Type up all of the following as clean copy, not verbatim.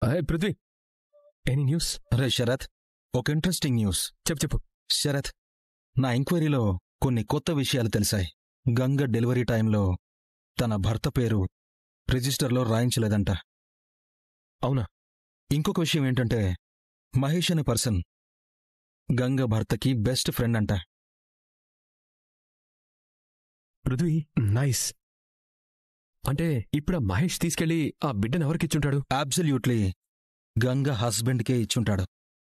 Prithvi, any news? అరే శరత్, ఒక interesting news. చెప్పు. శరత్, నా ఎంక్వైరీలో కొన్ని కొత్త విషయాలు తెలిసాయి. గంగ డెలివరీ టైంలో తన భర్త పేరు రిజిస్టర్లో రాయించలేదంట. అవునా? ఇంకొక విషయం ఏంటంటే, మహేష్ అనే పర్సన్ గంగ భర్తకి బెస్ట్ ఫ్రెండ్ అంట. పృథ్వీ, నైస్. అంటే ఇప్పుడు మహేష్ తీసుకెళ్లి ఆ బిడ్డను ఎవరికిచ్చుంటాడు? అబ్సల్యూట్లీ గంగ హస్బెండ్కే ఇచ్చుంటాడు,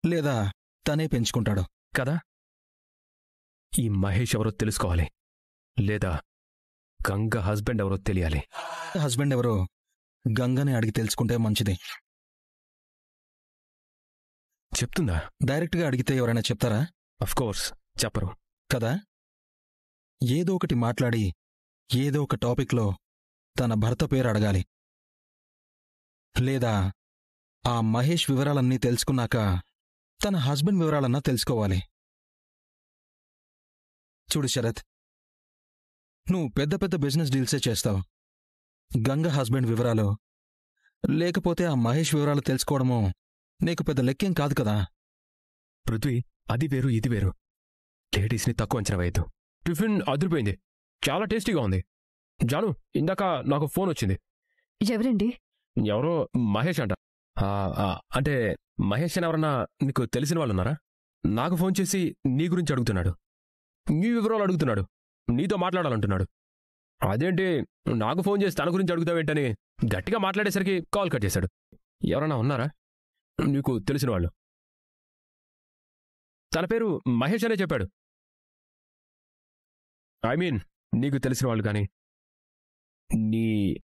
లేదా తనే పెంచుకుంటాడు కదా. ఈ మహేష్ ఎవరో తెలుసుకోవాలి, లేదా గంగ హస్బెండ్ ఎవరో తెలియాలి. హస్బెండ్ ఎవరో గంగని అడిగి తెలుసుకుంటే మంచిది. చెప్తుందా? డైరెక్ట్గా అడిగితే ఎవరైనా చెప్తారా? అఫ్కోర్స్ చెప్పరు కదా. ఏదో ఒకటి మాట్లాడి ఏదో ఒక టాపిక్లో తన భర్త పేరు అడగాలి, లేదా ఆ మహేష్ వివరాలన్నీ తెలుసుకున్నాక తన హస్బెండ్ వివరాలన్నా తెలుసుకోవాలి. చూడు శరత్, నువ్వు పెద్ద పెద్ద బిజినెస్ డీల్సే చేస్తావు. గంగ హస్బెండ్ వివరాలు లేకపోతే ఆ మహేష్ వివరాలు తెలుసుకోవడమో నీకు పెద్ద లెక్కేం కాదు కదా. పృథ్వీ, అది వేరు ఇది వేరు. లేడీస్ని తక్కువ అంచనా వేయద్దు. టిఫిన్ అదిరిపోయింది, చాలా టేస్టీగా ఉంది. జాను, ఇందాక నాకు ఫోన్ వచ్చింది. ఎవరండి? ఎవరో మహేష్ అంట. అంటే మహేష్ అని ఎవరన్నా నీకు తెలిసిన వాళ్ళున్నారా? నాకు ఫోన్ చేసి నీ గురించి అడుగుతున్నాడు, నీ వివరాలు అడుగుతున్నాడు, నీతో మాట్లాడాలంటున్నాడు. అదేంటి, నాకు ఫోన్ చేసి తన గురించి అడుగుతావేంటని గట్టిగా మాట్లాడేసరికి కాల్ కట్ చేశాడు. ఎవరన్నా ఉన్నారా నీకు తెలిసిన వాళ్ళు? తన పేరు మహేష్ అనే చెప్పాడు. ఐ మీన్ నీకు తెలిసిన వాళ్ళు కానీ నీ